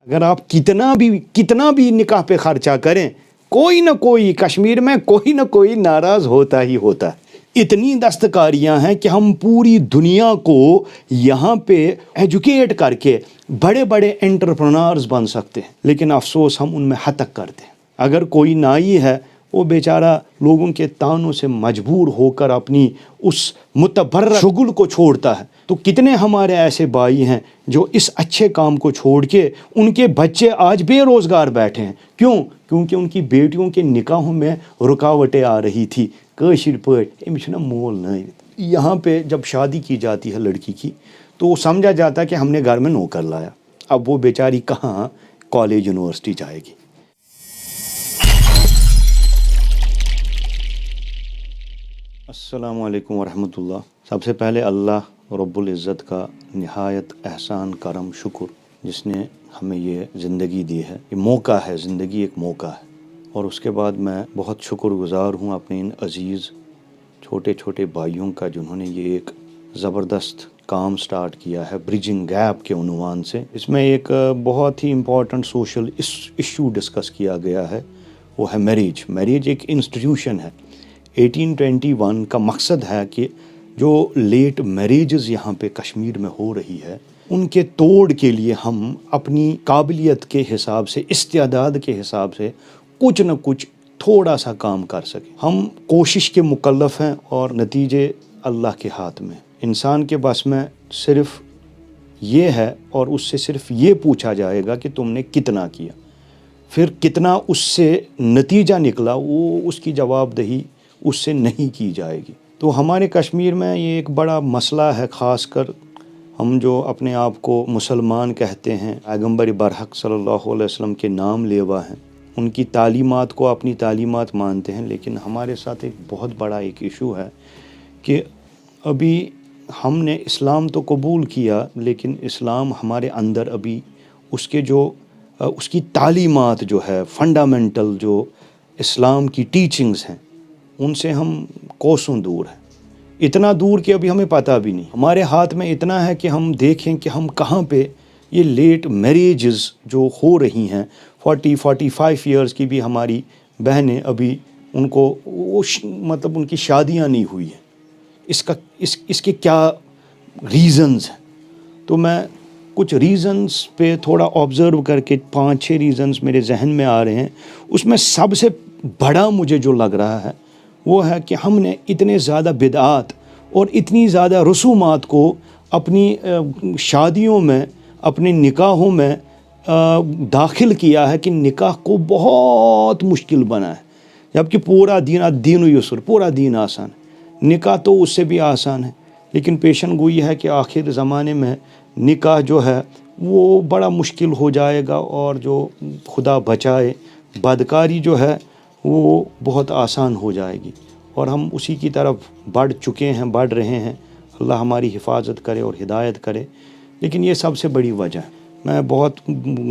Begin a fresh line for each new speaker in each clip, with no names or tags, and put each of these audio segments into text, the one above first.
اگر آپ کتنا بھی نکاح پہ خرچہ کریں، کوئی نہ کوئی کشمیر میں کوئی نہ کوئی ناراض ہوتا ہی ہوتا ہے۔ اتنی دستکاریاں ہیں کہ ہم پوری دنیا کو یہاں پہ ایجوکیٹ کر کے بڑے بڑے انٹرپرنرز بن سکتے ہیں، لیکن افسوس ہم ان میں ہتک کرتے ہیں۔ اگر کوئی نائی ہے، وہ بیچارہ لوگوں کے تانوں سے مجبور ہو کر اپنی اس متبرع شغل کو چھوڑتا ہے، تو کتنے ہمارے ایسے بھائی ہیں جو اس اچھے کام کو چھوڑ کے ان کے بچے آج بے روزگار بیٹھے ہیں۔ کیونکہ ان کی بیٹیوں کے نکاحوں میں رکاوٹیں آ رہی تھی۔ کاشر پٲٹھۍ أمِس چھُنہ مول نٲوِتھ۔ یہاں پہ جب شادی کی جاتی ہے لڑکی کی تو سمجھا جاتا ہے کہ ہم نے گھر میں نوکر لایا، اب وہ بیچاری کہاں کالج یونیورسٹی جائے گی۔ السلام علیکم ورحمۃ اللہ۔ سب سے پہلے اللہ رب العزت کا نہایت احسان کرم شکر، جس نے ہمیں یہ زندگی دی ہے، یہ موقع ہے، زندگی ایک موقع ہے۔ اور اس کے بعد میں بہت شکر گزار ہوں اپنے ان عزیز چھوٹے چھوٹے بھائیوں کا، جنہوں نے یہ ایک زبردست کام سٹارٹ کیا ہے برجنگ گیپ کے عنوان سے۔ اس میں ایک بہت ہی امپورٹنٹ سوشل ایشو ڈسکس کیا گیا ہے، وہ ہے میریج۔ میریج ایک انسٹیٹیوشن ہے۔ 1821 کا مقصد ہے کہ جو لیٹ میریجز یہاں پہ کشمیر میں ہو رہی ہے، ان کے توڑ کے لیے ہم اپنی قابلیت کے حساب سے، استعداد کے حساب سے کچھ نہ کچھ تھوڑا سا کام کر سکیں۔ ہم کوشش کے مکلف ہیں اور نتیجے اللہ کے ہاتھ میں۔ انسان کے بس میں صرف یہ ہے، اور اس سے صرف یہ پوچھا جائے گا کہ تم نے کتنا کیا، پھر کتنا اس سے نتیجہ نکلا وہ اس کی جواب دہی اس سے نہیں کی جائے گی۔ تو ہمارے کشمیر میں یہ ایک بڑا مسئلہ ہے، خاص کر ہم جو اپنے آپ کو مسلمان کہتے ہیں، پیغمبر برحق صلی اللہ علیہ وسلم کے نام لیوا ہیں، ان کی تعلیمات کو اپنی تعلیمات مانتے ہیں، لیکن ہمارے ساتھ ایک بہت بڑا ایک ایشو ہے کہ ابھی ہم نے اسلام تو قبول کیا، لیکن اسلام ہمارے اندر ابھی اس کی تعلیمات جو ہے، فنڈامنٹل جو اسلام کی ٹیچنگز ہیں، ان سے ہم کوسوں دور ہیں۔ اتنا دور کہ ابھی ہمیں پتہ بھی نہیں۔ ہمارے ہاتھ میں اتنا ہے کہ ہم دیکھیں کہ ہم کہاں پہ یہ لیٹ میریجز جو ہو رہی ہیں، 45 ایئرز کی بھی ہماری بہنیں ابھی ان کو مطلب ان کی شادیاں نہیں ہوئی ہیں۔ اس کے کیا ریزنز ہیں؟ تو میں کچھ ریزنز پہ تھوڑا آبزرو کر کے 5-6 ریزنز میرے ذہن میں آ رہے ہیں۔ اس میں سب سے بڑا مجھے جو لگ رہا ہے وہ ہے کہ ہم نے اتنے زیادہ بدعات اور اتنی زیادہ رسومات کو اپنی شادیوں میں، اپنے نکاحوں میں داخل کیا ہے کہ نکاح کو بہت مشکل بنا ہے، جبکہ پورا دین و یسر، پورا دین آسان ہے۔ نکاح تو اس سے بھی آسان ہے، لیکن پیشن گوئی ہے کہ آخر زمانے میں نکاح جو ہے وہ بڑا مشکل ہو جائے گا، اور جو خدا بچائے بدکاری جو ہے وہ بہت آسان ہو جائے گی، اور ہم اسی کی طرف بڑھ چکے ہیں، بڑھ رہے ہیں۔ اللہ ہماری حفاظت کرے اور ہدایت کرے۔ لیکن یہ سب سے بڑی وجہ ہے۔ میں بہت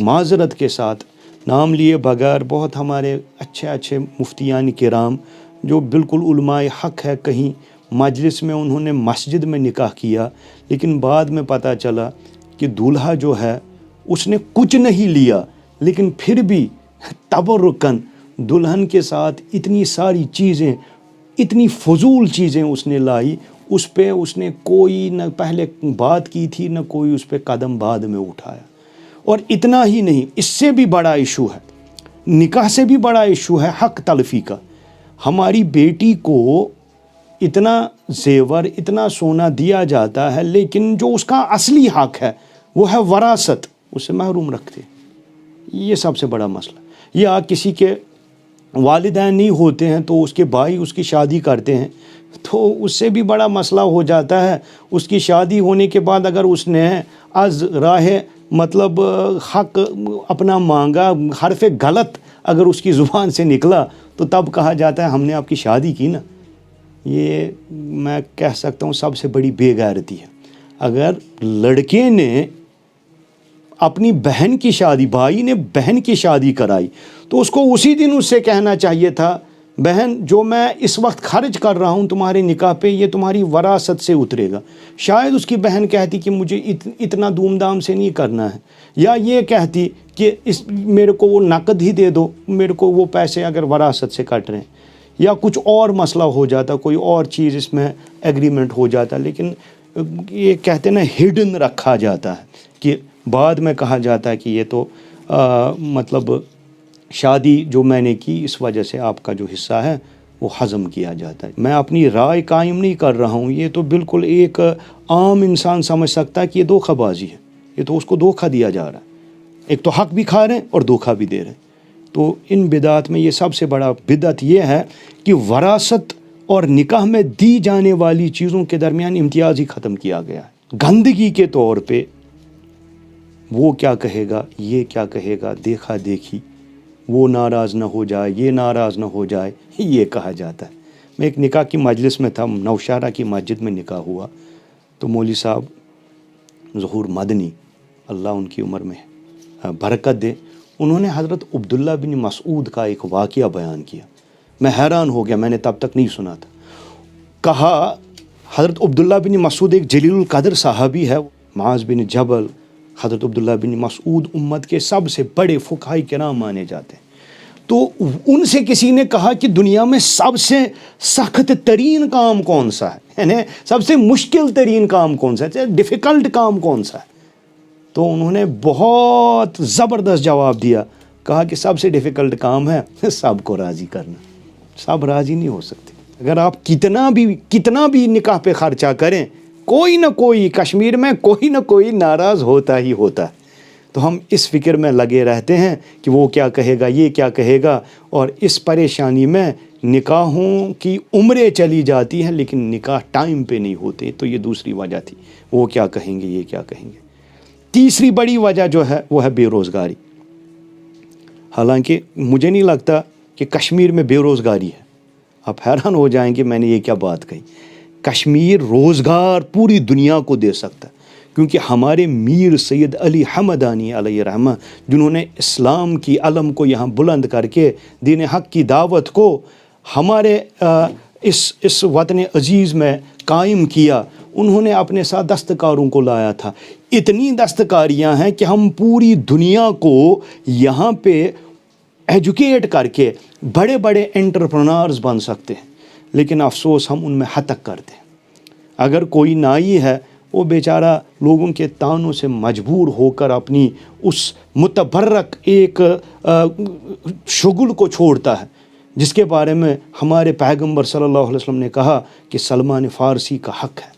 معذرت کے ساتھ نام لیے بغیر، بہت ہمارے اچھے مفتیان کرام جو بالکل علماء حق ہے، کہیں مجلس میں انہوں نے مسجد میں نکاح کیا، لیکن بعد میں پتہ چلا کہ دولہا جو ہے اس نے کچھ نہیں لیا، لیکن پھر بھی تبرکن دلہن کے ساتھ اتنی ساری چیزیں، اتنی فضول چیزیں اس نے لائی، اس پہ اس نے کوئی نہ پہلے بات کی تھی، نہ کوئی اس پہ قدم بعد میں اٹھایا۔ اور اتنا ہی نہیں، اس سے بھی بڑا ایشو ہے، نکاح سے بھی بڑا ایشو ہے حق تلفی کا۔ ہماری بیٹی کو اتنا زیور، اتنا سونا دیا جاتا ہے، لیکن جو اس کا اصلی حق ہے وہ ہے وراثت، اسے محروم رکھتے۔ یہ سب سے بڑا مسئلہ۔ یا کسی کے والدین نہیں ہوتے ہیں تو اس کے بھائی اس کی شادی کرتے ہیں، تو اس سے بھی بڑا مسئلہ ہو جاتا ہے۔ اس کی شادی ہونے کے بعد اگر اس نے از راہ مطلب حق اپنا مانگا، حرف غلط اگر اس کی زبان سے نکلا، تو تب کہا جاتا ہے ہم نے آپ کی شادی کی نا۔ یہ میں کہہ سکتا ہوں سب سے بڑی بے غیرتی ہے۔ اگر لڑکے نے اپنی بہن کی شادی، بھائی نے بہن کی شادی کرائی، تو اس کو اسی دن اس سے کہنا چاہیے تھا بہن جو میں اس وقت خرچ کر رہا ہوں تمہارے نکاح پہ یہ تمہاری وراثت سے اترے گا. شاید اس کی بہن کہتی کہ مجھے اتنا دھوم دھام سے نہیں کرنا ہے, یا یہ کہتی کہ میرے کو وہ نقد ہی دے دو, میرے کو وہ پیسے اگر وراثت سے کٹ رہے ہیں, یا کچھ اور مسئلہ ہو جاتا, کوئی اور چیز اس میں ایگریمنٹ ہو جاتا. لیکن یہ کہتے ہیں نا ہڈن رکھا جاتا ہے کہ بعد میں کہا جاتا ہے کہ یہ تو مطلب شادی جو میں نے کی اس وجہ سے آپ کا جو حصہ ہے وہ ہضم کیا جاتا ہے. میں اپنی رائے قائم نہیں کر رہا ہوں, یہ تو بالکل ایک عام انسان سمجھ سکتا ہے کہ یہ دھوکہ بازی ہے, یہ تو اس کو دھوکہ دیا جا رہا ہے. ایک تو حق بھی کھا رہے ہیں اور دھوکہ بھی دے رہے ہیں. تو ان بدعت میں یہ سب سے بڑا بدعت یہ ہے کہ وراثت اور نکاح میں دی جانے والی چیزوں کے درمیان امتیاز ہی ختم کیا گیا ہے. گندگی کے طور پہ وہ کیا کہے گا, یہ کیا کہے گا, دیکھا دیکھی, وہ ناراض نہ ہو جائے, یہ ناراض نہ ہو جائے, یہ کہا جاتا ہے. میں ایک نکاح کی مجلس میں تھا, نوشہرہ کی مسجد میں نکاح ہوا, تو مولوی صاحب ظہور مدنی اللہ ان کی عمر میں برکت دے, انہوں نے حضرت عبداللہ بن مسعود کا ایک واقعہ بیان کیا. میں حیران ہو گیا, میں نے تب تک نہیں سنا تھا. کہا حضرت عبداللہ بن مسعود ایک جلیل القدر صحابی ہے, معاذ بن جبل, حضرت عبداللہ بن مسعود امت کے سب سے بڑے فقہاء کرام مانے جاتے ہیں. تو ان سے کسی نے کہا کہ دنیا میں سب سے سخت ترین کام کون سا ہے, یعنی سب سے مشکل ترین کام کون سا ہے, ڈیفیکلٹ کام کون سا ہے. تو انہوں نے بہت زبردست جواب دیا, کہا کہ سب سے ڈیفیکلٹ کام ہے سب کو راضی کرنا. سب راضی نہیں ہو سکتے. اگر آپ کتنا بھی نکاح پہ خرچہ کریں, کوئی نہ کوئی کشمیر میں کوئی نہ کوئی ناراض ہوتا ہی ہوتا ہے. تو ہم اس فکر میں لگے رہتے ہیں کہ وہ کیا کہے گا, یہ کیا کہے گا, اور اس پریشانی میں نکاحوں کی عمریں چلی جاتی ہیں لیکن نکاح ٹائم پہ نہیں ہوتے. تو یہ دوسری وجہ تھی, وہ کیا کہیں گے, یہ کیا کہیں گے. تیسری بڑی وجہ جو ہے وہ ہے بے روزگاری. حالانکہ مجھے نہیں لگتا کہ کشمیر میں بے روزگاری ہے. آپ حیران ہو جائیں کہ میں نے یہ کیا بات کہی. کشمیر روزگار پوری دنیا کو دے سکتا ہے, کیونکہ ہمارے میر سید علی حمدانی علیہ رحمہ, جنہوں نے اسلام کی علم کو یہاں بلند کر کے دین حق کی دعوت کو ہمارے اس وطن عزیز میں قائم کیا, انہوں نے اپنے ساتھ دستکاروں کو لایا تھا. اتنی دستکاریاں ہیں کہ ہم پوری دنیا کو یہاں پہ ایجوکیٹ کر کے بڑے بڑے انٹرپرنرز بن سکتے ہیں. لیکن افسوس ہم ان میں ہتک کرتے ہیں. اگر کوئی نائی ہے وہ بیچارہ لوگوں کے تانوں سے مجبور ہو کر اپنی اس متبرک ایک شغل کو چھوڑتا ہے, جس کے بارے میں ہمارے پیغمبر صلی اللہ علیہ وسلم نے کہا کہ سلمان فارسی کا حق ہے,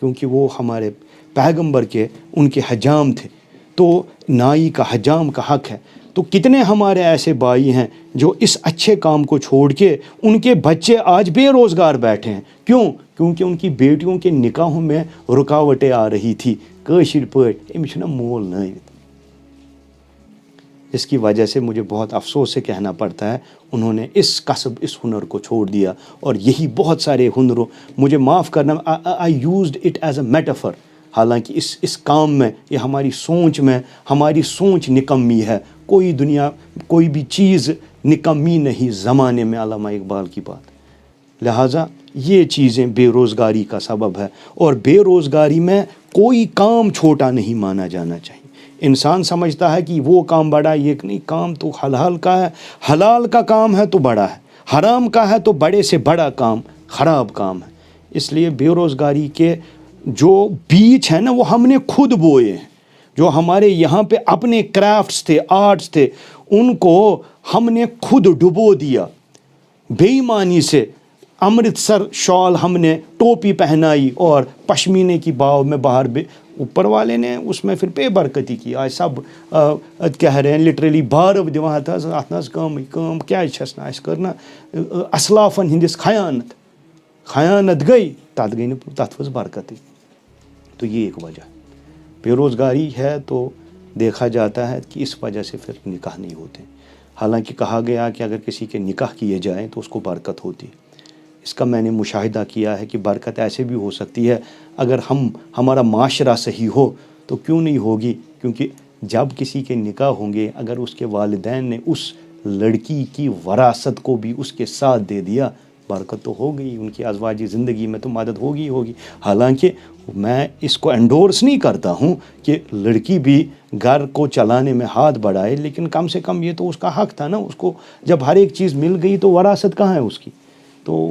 کیونکہ وہ ہمارے پیغمبر کے ان کے حجام تھے. تو نائی کا حجام کا حق ہے. تو کتنے ہمارے ایسے بھائی ہیں جو اس اچھے کام کو چھوڑ کے ان کے بچے آج بے روزگار بیٹھے ہیں. کیوں؟ کیونکہ ان کی بیٹیوں کے نکاحوں میں رکاوٹیں آ رہی تھی. کاشر پٲٹھۍ أمِس چھُنہ مول نٲوِتھ. اس کی وجہ سے مجھے بہت افسوس سے کہنا پڑتا ہے انہوں نے اس کسب, اس ہنر کو چھوڑ دیا. اور یہی بہت سارے ہنروں, مجھے معاف کرنا, آئی used it as a metaphor. حالانکہ اس کام میں, یہ ہماری سوچ میں, ہماری سوچ نکمی ہے. کوئی بھی چیز نکمی نہیں زمانے میں, علامہ اقبال کی بات. لہٰذا یہ چیزیں بے روزگاری کا سبب ہے, اور بے روزگاری میں کوئی کام چھوٹا نہیں مانا جانا چاہیے. انسان سمجھتا ہے کہ وہ کام بڑا ہے, یہ نہیں, کام تو حلال کا ہے, حلال کا کام ہے تو بڑا ہے, حرام کا ہے تو بڑے سے بڑا کام خراب کام ہے. اس لیے بے روزگاری کے جو بیج ہیں نا وہ ہم نے خود بوئے ہیں. جو ہمارے یہاں پہ اپنے کرافٹس تھے, آرٹس تھے, ان کو ہم نے خود ڈبو دیا بے ایمانی سے. امرتسر شال ہم نے ٹوپی پہنائی اور پشمینے کی باؤ میں باہر اوپر والے نے اس میں پھر بے برکتی کی. آج سب کہہ رہے ہیں لٹرلی بارو دِوان تھا اتھ نہ کٲم کیٛازِ چھَس نہٕ اَسہِ کٔر نہ اسلافن ہندس خیانت گئی, تَتھ گئی نہٕ تَتھ ؤژھ برکتٕے. تو یہ ایک وجہ بے روزگاری ہے. تو دیکھا جاتا ہے کہ اس وجہ سے پھر نکاح نہیں ہوتے. حالانکہ کہا گیا کہ اگر کسی کے نکاح کیے جائیں تو اس کو برکت ہوتی ہے. اس کا میں نے مشاہدہ کیا ہے کہ برکت ایسے بھی ہو سکتی ہے اگر ہمارا معاشرہ صحیح ہو تو کیوں نہیں ہوگی. کیونکہ جب کسی کے نکاح ہوں گے, اگر اس کے والدین نے اس لڑکی کی وراثت کو بھی اس کے ساتھ دے دیا، برکت تو ہو گئی، ان کی ازواجی زندگی میں تو مدد ہوگی۔ حالانکہ میں اس کو انڈورس نہیں کرتا ہوں کہ لڑکی بھی گھر کو چلانے میں ہاتھ بڑھائے، لیکن کم سے کم یہ تو اس کا حق تھا نا، اس کو جب ہر ایک چیز مل گئی تو وراثت کہاں ہے اس کی، تو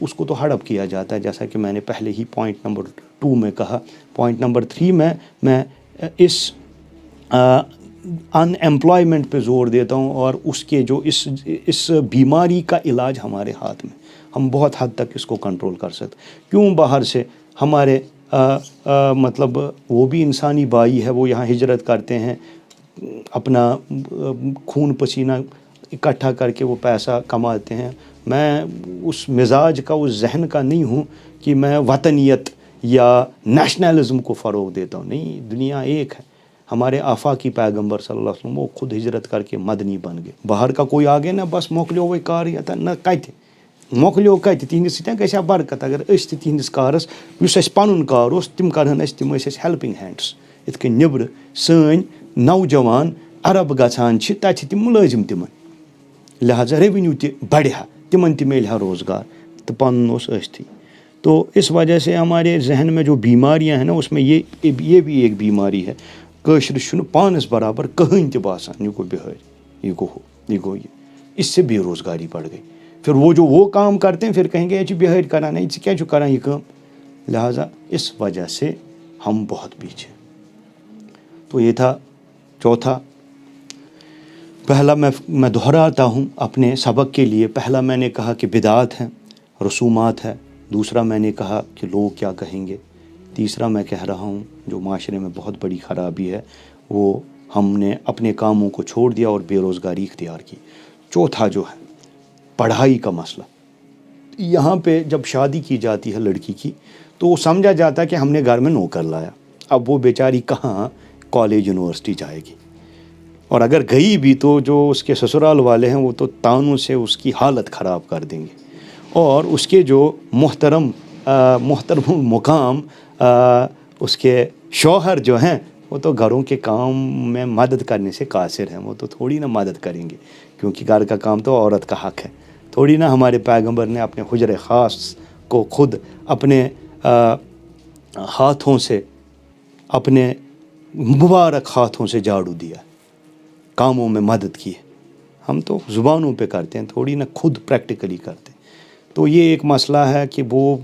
اس کو تو ہڑپ کیا جاتا ہے، جیسا کہ میں نے پہلے ہی پوائنٹ نمبر 2 میں کہا۔ پوائنٹ نمبر 3 میں اس ان ایمپلائمنٹ پہ زور دیتا ہوں، اور اس کے جو اس بیماری کا علاج ہمارے ہاتھ میں، ہم بہت حد تک اس کو کنٹرول کر سکتے۔ کیوں باہر سے ہمارے مطلب وہ بھی انسانی بھائی ہے، وہ یہاں ہجرت کرتے ہیں، اپنا خون پسینہ اکٹھا کر کے وہ پیسہ کماتے ہیں۔ میں اس مزاج کا، اس ذہن کا نہیں ہوں کہ میں وطنیت یا نیشنلزم کو فروغ دیتا ہوں، نہیں، دنیا ایک ہے۔ ہمارے آفاقی پیغمبر صلی اللہ علیہ وسلم وہ خود ہجرت کر کے مدنی بن گئے۔ باہر کا کوئی آگے نہ بس مۄکلیو وۄنۍ کارٕے اَتھ نہ کَتہِ مۄکلیو کَتہِ، تِہنٛدِس سۭتۍ گژھِ ہا برکت اگر أسۍ تہِ تِہنٛدِس کارَس یُس اَسہِ پَنُن کار اوس تِم کَرہَن اَسہِ، تِم ٲسۍ اَسہِ ہیلپِنٛگ ہینڈٕس۔ یِتھ کٔنۍ نیٚبرٕ سٲنۍ نوجوان عرب گژھان چھِ، تَتہِ چھِ تِم مُلٲزِم تِمن، لہٰذا ریونیو تہِ بڑِ ہا، تِمن تہِ میلہِ ہا روزگار، تہٕ پَنُن اوس ٲستھٕے۔ تو اس وجہ سے ہمارے ذہن میں جو بیماریاں ہیں نا، اس میں یہ بھی ایک بیماری ہے، کٲشرِس چھُنہٕ پانَس برابر کٕہٕنۍ تہِ باسان، یہ گوٚو بِہٲرۍ، یہ گوٚو ہُہ، یہ گوٚو یہ، اس سے بے روزگاری بڑھ گئی۔ پھر وہ جو وہ کام کرتے ہیں پھر کہیں گے یہ چھِ بِہٲرۍ کران، ہے ژٕ کیٛاہ چھُکھ کران یہ کٲم، لہٰذا اس وجہ سے ہم بہت پیچھے۔ تو یہ تھا چوتھا۔ پہلا میں دہراتا ہوں اپنے سبق کے لیے، پہلا میں نے کہا کہ بدعات ہیں، رسومات ہے، دوسرا میں نے کہا کہ لوگ کیا کہیں گے، تیسرا میں کہہ رہا ہوں جو معاشرے میں بہت بڑی خرابی ہے وہ ہم نے اپنے کاموں کو چھوڑ دیا اور بے روزگاری اختیار کی۔ چوتھا جو ہے پڑھائی کا مسئلہ، یہاں پہ جب شادی کی جاتی ہے لڑکی کی تو وہ سمجھا جاتا ہے کہ ہم نے گھر میں نوکر لایا، اب وہ بیچاری کہاں کالج یونیورسٹی جائے گی، اور اگر گئی بھی تو جو اس کے سسرال والے ہیں وہ تو تانوں سے اس کی حالت خراب کر دیں گے، اور اس کے جو محترم مقام اس کے شوہر جو ہیں وہ تو گھروں کے کام میں مدد کرنے سے قاصر ہیں، وہ تو تھوڑی نہ مدد کریں گے، کیونکہ گھر کا کام تو عورت کا حق ہے، تھوڑی نہ ہمارے پیغمبر نے اپنے حجر خاص کو خود اپنے ہاتھوں سے، اپنے مبارک ہاتھوں سے جھاڑو دیا، کاموں میں مدد کی ہے، ہم تو زبانوں پہ کرتے ہیں، تھوڑی نہ خود پریکٹیکلی کرتے ہیں۔ تو یہ ایک مسئلہ ہے کہ وہ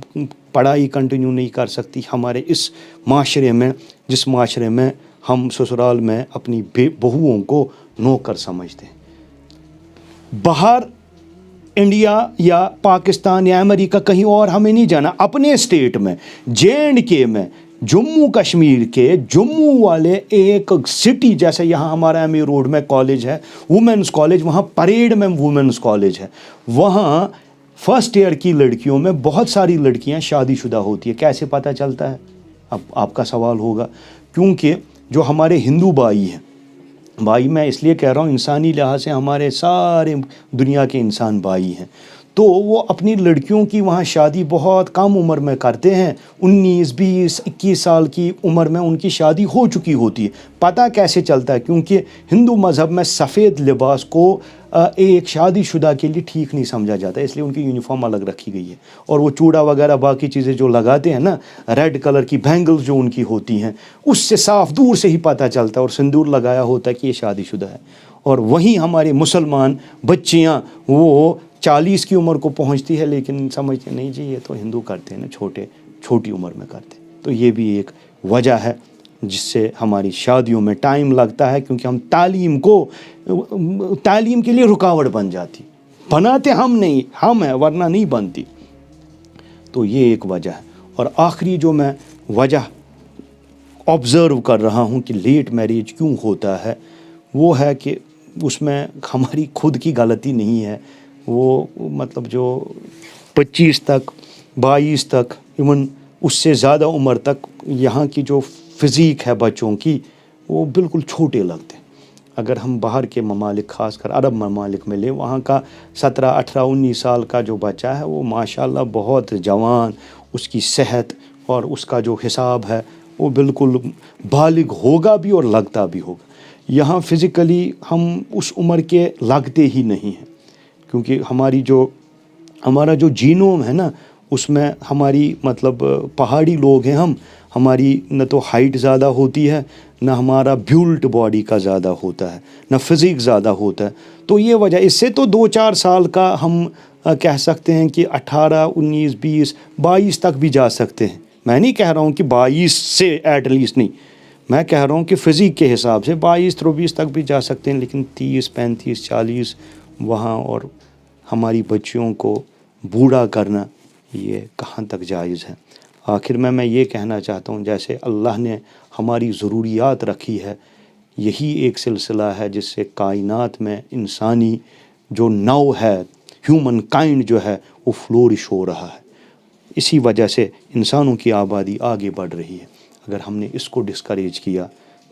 پڑھائی کنٹینیو نہیں کر سکتی ہمارے اس معاشرے میں، جس معاشرے میں ہم سسرال میں اپنی بہوؤں کو نوکر سمجھتے ہیں۔ باہر انڈیا یا پاکستان یا امریکہ کہیں اور ہمیں نہیں جانا، اپنے اسٹیٹ میں JNK میں، جموں کشمیر کے جموں والے ایک سٹی، جیسے یہاں ہمارا MA روڈ میں کالج ہے، وومنس کالج، وہاں پریڈ میں وومنس کالج ہے، وہاں فرسٹ ایئر کی لڑکیوں میں بہت ساری لڑکیاں شادی شدہ ہوتی ہے۔ کیسے پتہ چلتا ہے؟ اب آپ کا سوال ہوگا، کیونکہ جو ہمارے ہندو بھائی ہیں، بھائی میں اس لیے کہہ رہا ہوں انسانی لحاظ سے ہمارے سارے دنیا کے انسان بھائی ہیں، تو وہ اپنی لڑکیوں کی وہاں شادی بہت کم عمر میں کرتے ہیں، 19 20 21 سال کی عمر میں ان کی شادی ہو چکی ہوتی ہے۔ پتہ کیسے چلتا ہے؟ کیونکہ ہندو مذہب میں سفید لباس کو ایک شادی شدہ کے لیے ٹھیک نہیں سمجھا جاتا، اس لیے ان کی یونیفارم الگ رکھی گئی ہے، اور وہ چوڑا وغیرہ باقی چیزیں جو لگاتے ہیں نا، ریڈ کلر کی بینگلز جو ان کی ہوتی ہیں، اس سے صاف دور سے ہی پتہ چلتا ہے، اور سندور لگایا ہوتا ہے کہ یہ شادی شدہ ہے۔ اور وہیں ہمارے مسلمان بچیاں وہ 40 کی عمر کو پہنچتی ہے لیکن سمجھتے نہیں جی یہ تو ہندو کرتے ہیں نا، چھوٹی عمر میں کرتے ہیں۔ تو یہ بھی ایک وجہ ہے جس سے ہماری شادیوں میں ٹائم لگتا ہے، کیونکہ ہم تعلیم کے لیے رکاوٹ بن جاتی، بناتے ہم نہیں، ہم ہیں ورنہ نہیں بنتی۔ تو یہ ایک وجہ ہے۔ اور آخری جو میں وجہ آبزرو کر رہا ہوں کہ لیٹ میریج کیوں ہوتا ہے، وہ ہے کہ اس میں ہماری خود کی غلطی نہیں ہے، وہ مطلب جو 25 تک 22 تک ایون اس سے زیادہ عمر تک یہاں کی جو فزیک ہے بچوں کی وہ بالکل چھوٹے لگتے ہیں۔ اگر ہم باہر کے ممالک خاص کر عرب ممالک میں لیں، وہاں کا 17 18 19 سال کا جو بچہ ہے وہ ماشاءاللہ بہت جوان، اس کی صحت اور اس کا جو حساب ہے وہ بالکل بالغ ہوگا بھی اور لگتا بھی ہوگا۔ یہاں فزیکلی ہم اس عمر کے لگتے ہی نہیں ہیں، کیونکہ ہمارا جو جینوم ہے نا، اس میں ہماری مطلب پہاڑی لوگ ہیں ہماری نہ تو ہائٹ زیادہ ہوتی ہے، نہ ہمارا بیولٹ باڈی کا زیادہ ہوتا ہے، نہ فزیک زیادہ ہوتا ہے. تو یہ وجہ، اس سے تو 2-4 سال کا ہم کہہ سکتے ہیں کہ 18 19 20 22 تک بھی جا سکتے ہیں. میں نہیں کہہ رہا ہوں کہ 22 سے ایٹ لیسٹ نہیں، میں کہہ رہا ہوں کہ فزیک کے حساب سے 22-23 تک بھی جا سکتے ہیں، لیکن 30 35 40 وہاں، اور ہماری بچیوں کو بوڑھا کرنا یہ کہاں تک جائز ہے. آخر میں یہ کہنا چاہتا ہوں، جیسے اللہ نے ہماری ضروریات رکھی ہے، یہی ایک سلسلہ ہے جس سے کائنات میں انسانی جو نو ہے، ہیومن کائنڈ جو ہے، وہ فلورش ہو رہا ہے. اسی وجہ سے انسانوں کی آبادی آگے بڑھ رہی ہے. اگر ہم نے اس کو ڈسکریج کیا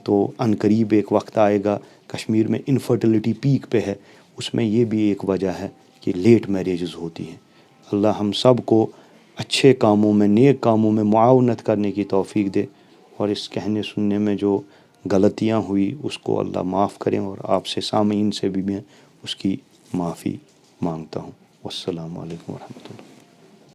تو عنقریب ایک وقت آئے گا، کشمیر میں انفرٹیلٹی پیک پہ ہے، اس میں یہ بھی ایک وجہ ہے کہ لیٹ میریجز ہوتی ہیں. اللہ ہم سب کو اچھے کاموں میں، نیک کاموں میں معاونت کرنے کی توفیق دے، اور اس کہنے سننے میں جو غلطیاں ہوئی اس کو اللہ معاف کریں، اور آپ سے سامعین سے بھی میں اس کی معافی مانگتا ہوں. والسلام علیکم ورحمۃ اللہ.